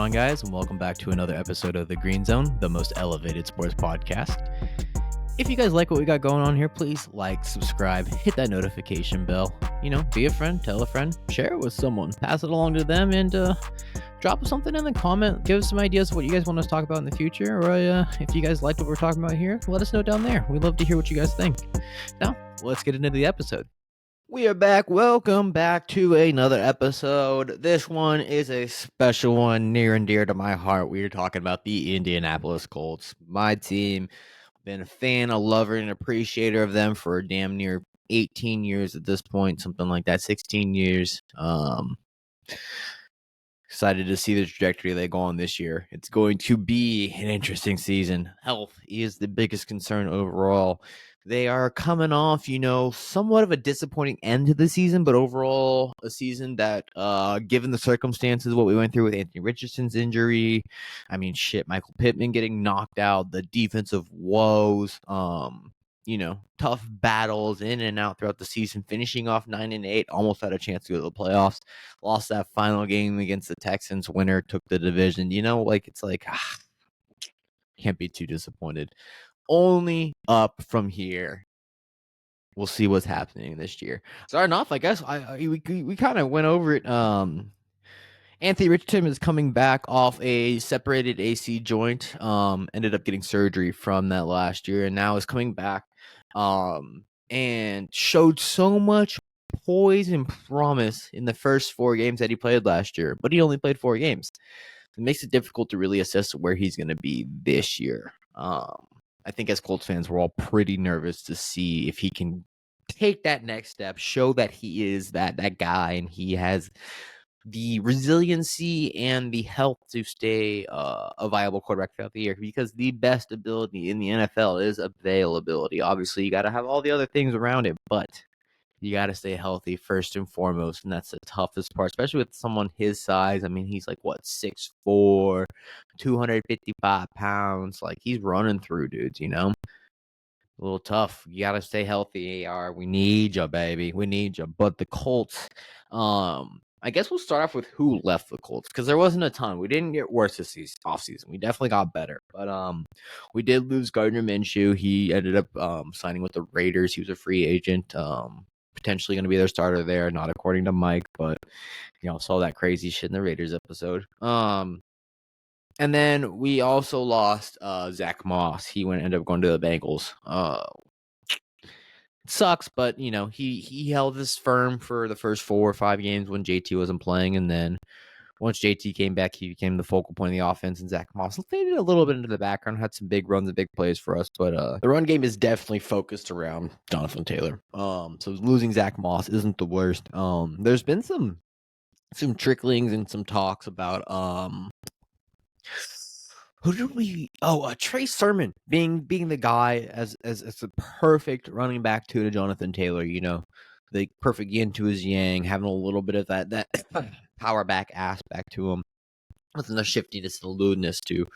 on, guys? And welcome back to another episode of The Green Zone, the most elevated sports podcast. If you guys like what we got going on here, please like, subscribe, hit that notification bell. Be a friend, tell a friend, share it with someone, pass it along to them, and drop something in the comment. Give us some ideas of what you guys want us to talk about in the future, or if you guys liked what we're talking about here, let us know down there. We'd love to hear what you guys think. Now, let's get into the episode. We are back. Welcome back to another episode. This one is a special one, near and dear to my heart. We are talking about the Indianapolis Colts, my team. Been a fan, a lover, and appreciator of them for damn near 18 years at this point, something like that, 16 years. Excited to see the trajectory they go on this year. It's going to be an interesting season. Health is the biggest concern overall. They are coming off, somewhat of a disappointing end to the season, but overall a season that, given the circumstances, what we went through with Anthony Richardson's injury, Michael Pittman getting knocked out, the defensive woes, tough battles in and out throughout the season, finishing off 9-8, almost had a chance to go to the playoffs, lost that final game against the Texans, winner took the division. Can't be too disappointed. Only up from here. We'll see what's happening this year. Starting off, I guess we kind of went over it. Anthony Richardson is coming back off a separated AC joint. Ended up getting surgery from that last year, and now is coming back. And showed so much poise and promise in the first 4 games that he played last year, but he only played 4 games. It makes it difficult to really assess where he's going to be this year. I think as Colts fans, we're all pretty nervous to see if he can take that next step, show that he is that guy, and he has the resiliency and the health to stay a viable quarterback throughout the year, because the best ability in the NFL is availability. Obviously, you got to have all the other things around it, but you got to stay healthy first and foremost, and that's the toughest part, especially with someone his size. He's like, 6'4", 255 pounds. Like, he's running through dudes, A little tough. You got to stay healthy, AR. We need you, baby. We need you. But the Colts, I guess we'll start off with who left the Colts, because there wasn't a ton. We didn't get worse this offseason. We definitely got better. But we did lose Gardner Minshew. He ended up signing with the Raiders. He was a free agent. Potentially going to be their starter there, not according to Mike, but saw that crazy shit in the Raiders episode. And then we also lost Zach Moss. He ended up going to the Bengals. It sucks, but he held his firm for the first 4 or 5 games when JT wasn't playing, and then once JT came back, he became the focal point of the offense, and Zach Moss faded a little bit into the background, had some big runs and big plays for us, but the run game is definitely focused around Jonathan Taylor. So losing Zach Moss isn't the worst. There's been some tricklings and some talks about Trey Sermon being the guy as the perfect running back to Jonathan Taylor. The perfect yin to his yang, having a little bit of that power back aspect to him, with enough shiftiness and lewdness to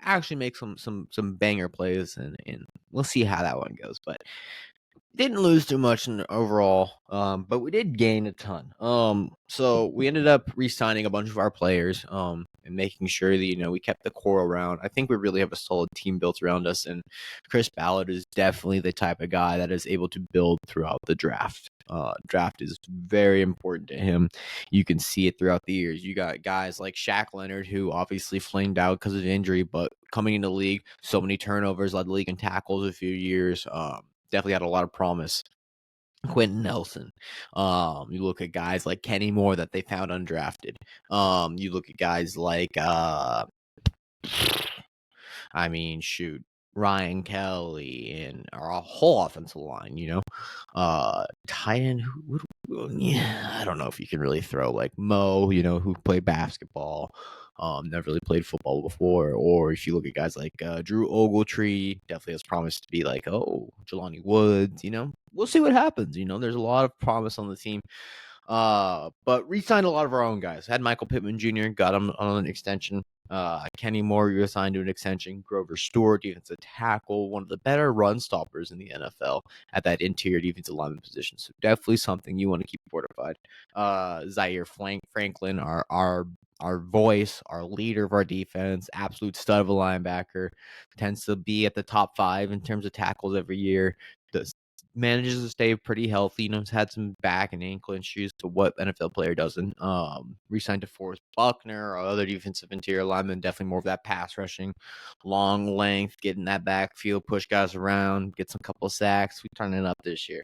actually make some banger plays, and we'll see how that one goes. But didn't lose too much overall, but we did gain a ton. So we ended up re-signing a bunch of our players, and making sure that we kept the core around. I think we really have a solid team built around us, and Chris Ballard is definitely the type of guy that is able to build throughout the draft. Draft is very important to him. You can see it throughout the years. You got guys like Shaq Leonard, who obviously flamed out because of injury, but coming into the league, so many turnovers, led the league in tackles a few years. Definitely had a lot of promise. Quentin Nelson. You look at guys like Kenny Moore that they found undrafted. You look at guys like Ryan Kelly and our whole offensive line, tight end. I don't know if you can really throw like Mo, who played basketball, never really played football before, or if you look at guys like Drew Ogletree, definitely has promise to be like, Jelani Woods, we'll see what happens. There's a lot of promise on the team. But re-signed a lot of our own guys. Had Michael Pittman Jr., got him on an extension. Kenny Moore re-signed to an extension. Grover Stewart, defensive tackle, one of the better run stoppers in the NFL at that interior defensive lineman position. So definitely something you want to keep fortified. Zaire Franklin, our our voice, our leader of our defense, absolute stud of a linebacker, tends to be at the top 5 in terms of tackles every year. Does manages to stay pretty healthy. He's had some back and ankle issues to what NFL player doesn't. Resigned to Forrest Buckner or other defensive interior linemen, definitely more of that pass rushing, long length, getting that backfield, push guys around, get some couple of sacks. We turned it up this year.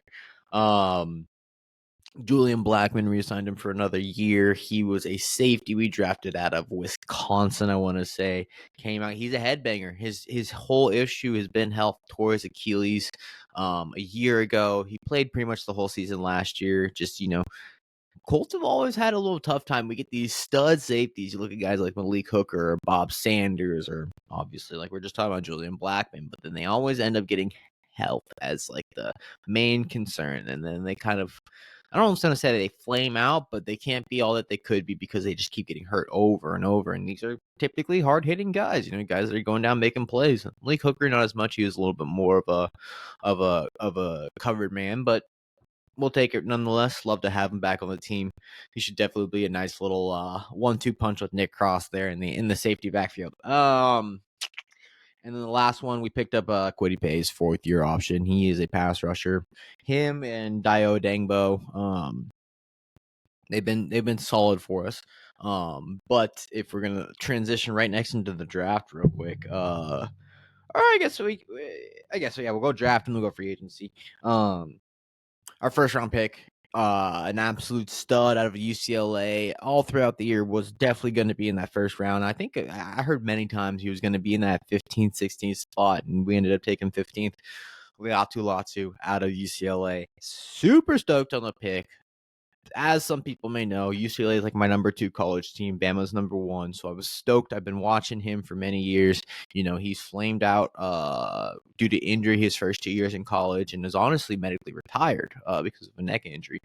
Julian Blackmon reassigned him for another year. He was a safety we drafted out of Wisconsin, I want to say. Came out. He's a headbanger. His whole issue has been health. Tore his Achilles a year ago. He played pretty much the whole season last year. Just, Colts have always had a little tough time. We get these stud safeties. You look at guys like Malik Hooker or Bob Sanders, or obviously, like we're just talking about Julian Blackmon, but then they always end up getting health as like the main concern. And then they kind of, I don't want to say they flame out, but they can't be all that they could be because they just keep getting hurt over and over. And these are typically hard hitting guys, guys that are going down making plays. Malik Hooker, not as much. He was a little bit more of a covered man, but we'll take it nonetheless. Love to have him back on the team. He should definitely be a nice little 1-2 punch with Nick Cross there in the safety backfield. And then the last one, we picked up Cody Pay's 4th-year option. He is a pass rusher. Him and Dio Dangbo, they've been solid for us. But if we're gonna transition right next into the draft real quick, or I guess so. Yeah, we'll go draft and we'll go free agency. Our first round pick, an absolute stud out of UCLA all throughout the year, was definitely going to be in that first round. I think I heard many times he was going to be in that 15th, 16th spot, and we ended up taking 15th. Latu Latu out of UCLA. Super stoked on the pick. As some people may know, UCLA is like my number 2 college team. Bama's number 1. So I was stoked. I've been watching him for many years. He's flamed out due to injury his first 2 years in college and is honestly medically retired because of a neck injury.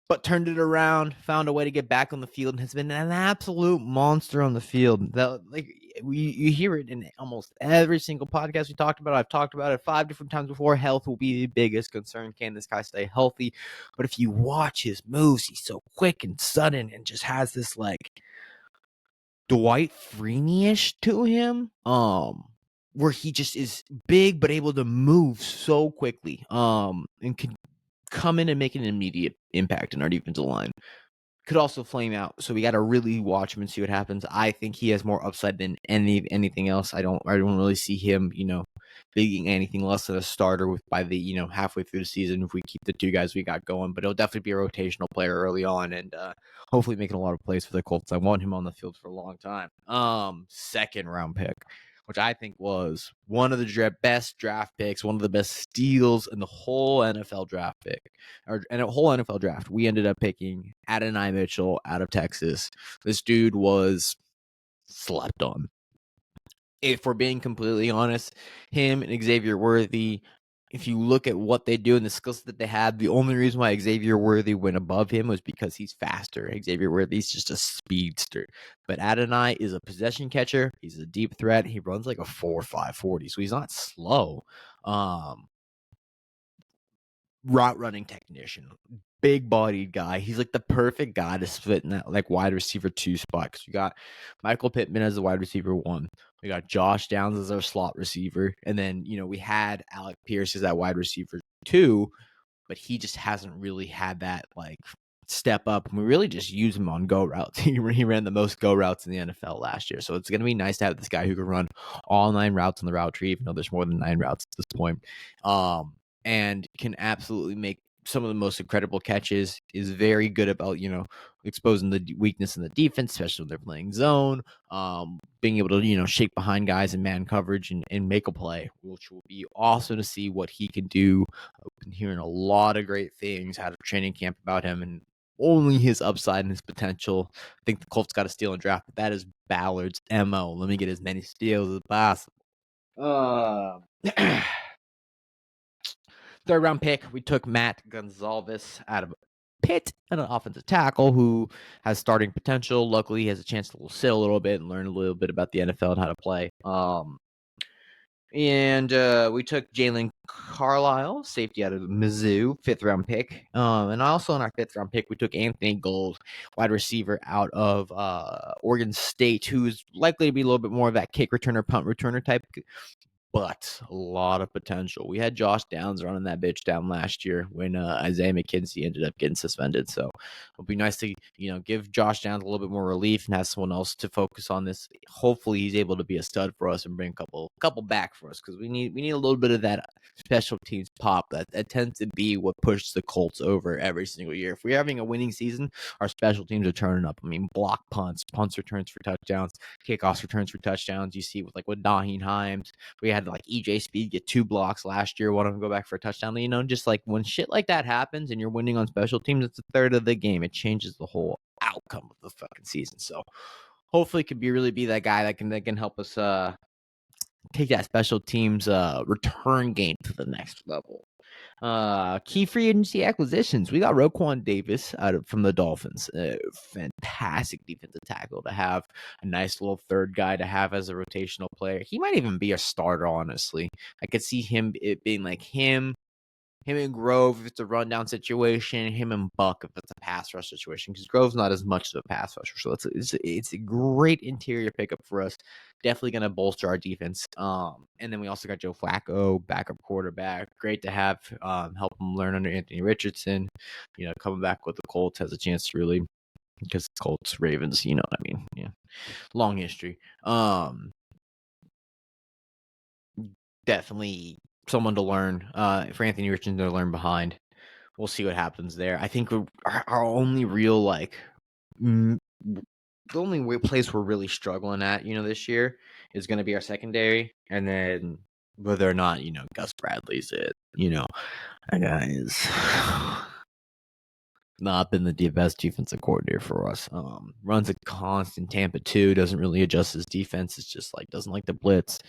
But turned it around, found a way to get back on the field, and has been an absolute monster on the field. You hear it in almost every single podcast we talked about. I've talked about it 5 different times before. Health will be the biggest concern. Can this guy stay healthy? But if you watch his moves, he's so quick and sudden and just has this like Dwight Freeney-ish to him. Where he just is big but able to move so quickly. And can come in and make an immediate impact in our defensive line. Could also flame out, so we got to really watch him and see what happens. I think he has more upside than anything else. I don't really see him, being anything less than a starter by the halfway through the season if we keep the 2 guys we got going. But he'll definitely be a rotational player early on, and hopefully making a lot of plays for the Colts. I want him on the field for a long time. Second round pick, which I think was one of the best draft picks, one of the best steals in the whole NFL draft pick, and a whole NFL draft. We ended up picking Adonai Mitchell out of Texas. This dude was slept on. If we're being completely honest, him and Xavier Worthy, if you look at what they do and the skills that they have, the only reason why Xavier Worthy went above him was because he's faster. Xavier Worthy's just a speedster. But Adonai is a possession catcher. He's a deep threat. He runs like a 4.5 40, so he's not slow. Route running technician, big bodied guy. He's like the perfect guy to fit in that like wide receiver 2 spot, because we got Michael Pittman as the wide receiver 1. We got Josh Downs as our slot receiver. And then, we had Alec Pierce as that wide receiver 2, but he just hasn't really had that like step up. And we really just use him on go routes. He ran the most go routes in the NFL last year. So it's going to be nice to have this guy who can run all 9 routes on the route tree, even though there's more than 9 routes at this point. And can absolutely make some of the most incredible catches, is very good about, exposing the weakness in the defense, especially when they're playing zone, being able to, shake behind guys in man coverage and make a play, which will be awesome to see what he can do. I've been hearing a lot of great things out of training camp about him and only his upside and his potential. I think the Colts got a steal and draft, but that is Ballard's MO. Let me get as many steals as possible. Third round pick, we took Matt Gonzalez out of Pitt, an offensive tackle who has starting potential. Luckily, he has a chance to sit a little bit and learn a little bit about the NFL and how to play. And we took Jalen Carlisle, safety out of Mizzou, 5th-round pick. And also in our 5th-round pick, we took Anthony Gold, wide receiver out of Oregon State, who's likely to be a little bit more of that kick returner, punt returner type, but a lot of potential. We had Josh Downs running that bitch down last year when Isaiah McKenzie ended up getting suspended. So it'll be nice to, give Josh Downs a little bit more relief and have someone else to focus on this. Hopefully he's able to be a stud for us and bring a couple back for us, because we need a little bit of that special teams pop that tends to be what pushes the Colts over every single year. If we're having a winning season, our special teams are turning up. I mean, block punts returns for touchdowns, kickoffs returns for touchdowns. You see with Naheem Himes. We had EJ Speed get 2 blocks last year. One of them go back for a touchdown. Just like when shit like that happens and you're winning on special teams, it's a third of the game. It changes the whole outcome of the fucking season. So hopefully it could really be that guy that can help us take that special teams return game to the next level. Key free agency acquisitions. We got Roquan Davis from the Dolphins. Fantastic defensive tackle to have, a nice little third guy to have as a rotational player. He might even be a starter, honestly. I could see it being like him and Grove if it's a rundown situation, him and Buck if it's a pass rush situation, because Grove's not as much of a pass rusher. So it's a great interior pickup for us. Definitely going to bolster our defense. And then we also got Joe Flacco, backup quarterback. Great to have help him learn under Anthony Richardson. Coming back with the Colts has a chance to really, because Colts, Ravens, you know what I mean? Yeah, long history. Definitely someone to learn, for Anthony Richardson to learn behind. We'll see what happens there. I think our only real, the only place we're really struggling at, this year is going to be our secondary. And then whether or not, Gus Bradley's it, that guy is not been the best defensive coordinator for us. Runs a constant Tampa 2, doesn't really adjust his defense. It's just doesn't like the blitz.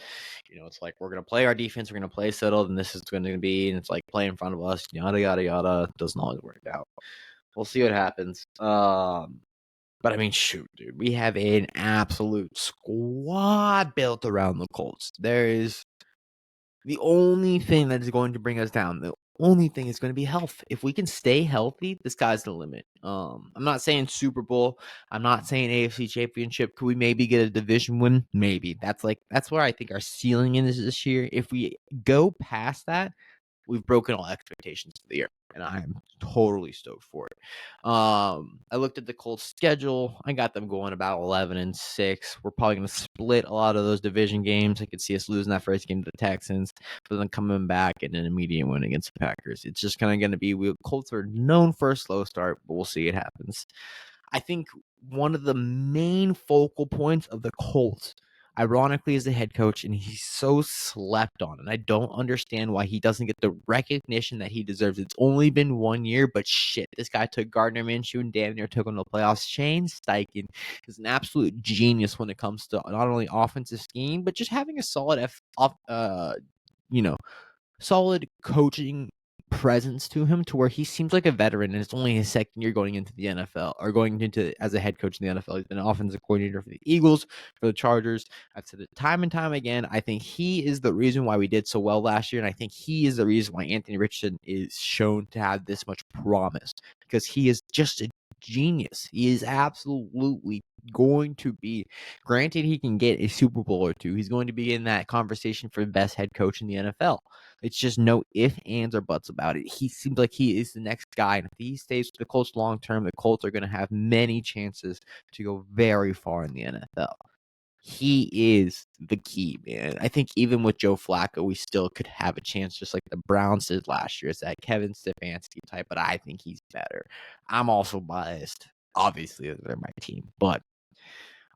It's like we're going to play our defense, we're going to play settled, and this is going to be, and it's like play in front of us, yada, yada, yada. Doesn't always work out. We'll see what happens. But I mean, shoot, dude, we have an absolute squad built around the Colts. There is the only thing that is going to bring us down. The only thing is going to be health. If we can stay healthy, the sky's the limit. I'm not saying Super Bowl. I'm not saying AFC Championship. Could we maybe get a division win? Maybe. That's where I think our ceiling is this year. If we go past that, we've broken all expectations for the year, and I'm totally stoked for it. I looked at the Colts schedule. I got them going about 11-6. We're probably going to split a lot of those division games. I could see us losing that first game to the Texans, but then coming back and an immediate win against the Packers. It's just kind of going to be, Colts are known for a slow start, but we'll see it happens. I think one of the main focal points of the Colts, ironically, is the head coach, and he's so slept on. And I don't understand why he doesn't get the recognition that he deserves. It's only been 1 year, but shit, this guy took Gardner Minshew and damn near took him to the playoffs. Shane Steichen is an absolute genius when it comes to not only offensive scheme, but just having a solid solid coaching presence to him, to where he seems like a veteran, and it's only his second year going into the NFL, or going into as a head coach in the NFL. He's been an offensive coordinator for the Eagles, for the Chargers. I've said it time and time again. I think he is the reason why we did so well last year, and I think he is the reason why Anthony Richardson is shown to have this much promise, because he is just a genius. He is absolutely going to be, granted he can get a Super Bowl or two, he's going to be in that conversation for the best head coach in the NFL. It's just no ifs, ands, or buts about it. He seems like he is the next guy. And if he stays with the Colts long term, the Colts are going to have many chances to go very far in the NFL. He is the key, man. I think even with Joe Flacco, we still could have a chance, just like the Browns did last year. It's that Kevin Stefanski type, but I think he's better. I'm also biased. Obviously, they're my team, but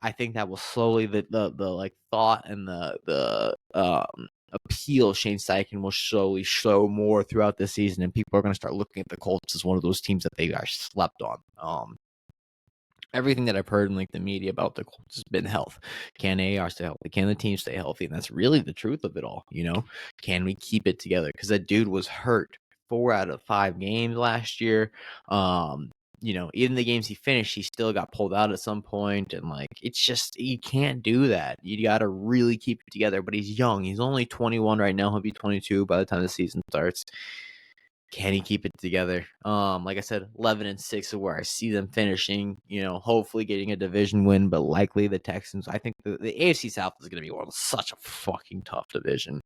I think that will slowly, the thought and the appeal Shane Steichen will slowly show more throughout the season, and people are going to start looking at the Colts as one of those teams that they are slept on. Everything that I've heard in the media about the Colts has been health. Can AR stay healthy? Can the team stay healthy? And that's really the truth of it all. Can we keep it together? Because that dude was hurt 4 out of 5 games last year. even the games he finished, he still got pulled out at some point, and like it's just you can't do that. You got to really keep it together. But he's young. He's only 21 right now. He'll be 22 by the time the season starts. Can he keep it together? Like I said, 11-6 is where I see them finishing. Hopefully getting a division win, but likely the Texans. I think the AFC South is going to be such a fucking tough division.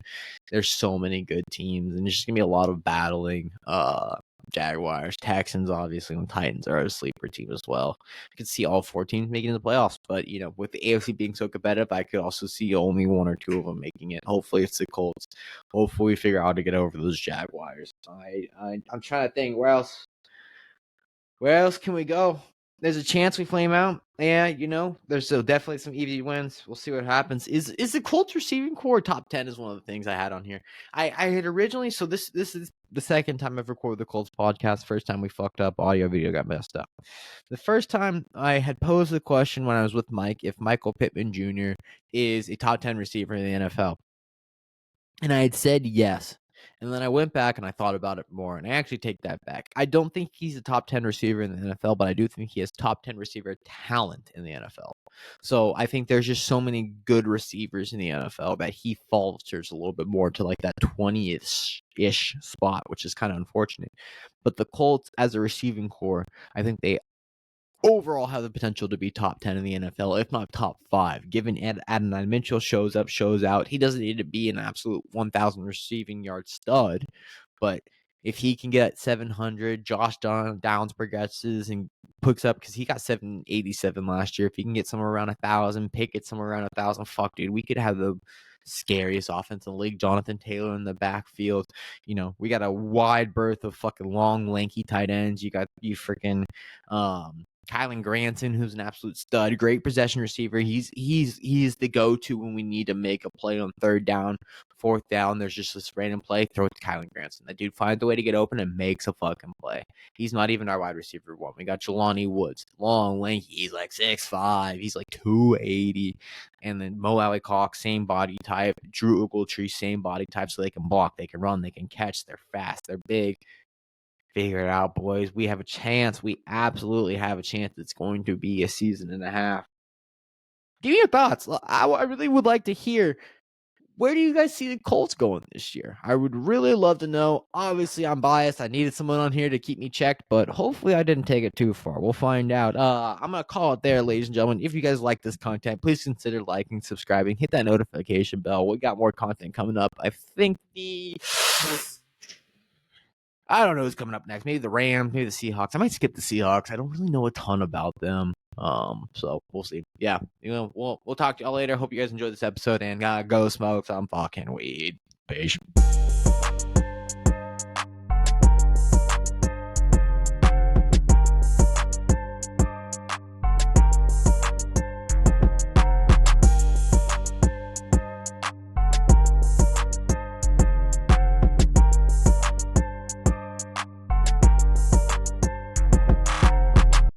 There's so many good teams, and there's just gonna be a lot of battling. Jaguars, Texans, obviously, and Titans are a sleeper team as well. I could see all 4 teams making the playoffs, but with the AFC being so competitive, I could also see only 1 or 2 of them making it. Hopefully, it's the Colts. Hopefully, we figure out how to get over those Jaguars. I'm trying to think where else can we go? There's a chance we flame out. Yeah, there's definitely some easy wins. We'll see what happens. Is the Colts receiving core top 10 is one of the things I had on here. I had originally, so this is the second time I've recorded the Colts podcast. First time we fucked up, audio, video got messed up. The first time I had posed the question when I was with Mike, if Michael Pittman Jr. is a top 10 receiver in the NFL. And I had said yes. And then I went back and I thought about it more, and I actually take that back. I don't think he's a top 10 receiver in the NFL, but I do think he has top 10 receiver talent in the NFL. So I think there's just so many good receivers in the NFL that he falters a little bit more to like that 20th-ish spot, which is kind of unfortunate. But the Colts, as a receiving core, I think they overall have the potential to be top 10 in the NFL, if not top 5. Given Adonai Mitchell shows up, shows out, he doesn't need to be an absolute 1,000 receiving yard stud, but if he can get 700, Josh Downs progresses and picks up, because he got 787 last year. If he can get somewhere around 1,000, Pickett somewhere around 1,000, fuck, dude, we could have the scariest offense in the league. Jonathan Taylor in the backfield. We got a wide berth of fucking long, lanky tight ends. You got freaking Kylan Granson, who's an absolute stud, great possession receiver. He's the go-to when we need to make a play on 3rd down, 4th down. There's just this random play, throw it to Kylan Granson. That dude finds a way to get open and makes a fucking play. He's not even our wide receiver 1. We got Jelani Woods, long, lanky. He's like 6'5". He's like 280. And then Mo Alley Cox, same body type. Drew Ogletree, same body type, so they can block, they can run, they can catch. They're fast, they're big. Figure it out, boys. We have a chance. We absolutely have a chance. It's going to be a season and a half. Give me your thoughts. I really would like to hear, where do you guys see the Colts going this year? I would really love to know. Obviously, I'm biased. I needed someone on here to keep me checked, but hopefully I didn't take it too far. We'll find out. I'm going to call it there, ladies and gentlemen. If you guys like this content, please consider liking, subscribing, hit that notification bell. We got more content coming up. I think I don't know who's coming up next. Maybe the Rams, maybe the Seahawks. I might skip the Seahawks. I don't really know a ton about them. So we'll see. Yeah, we'll talk to y'all later. Hope you guys enjoyed this episode, and go Smokes. I'm fucking weed. Peace.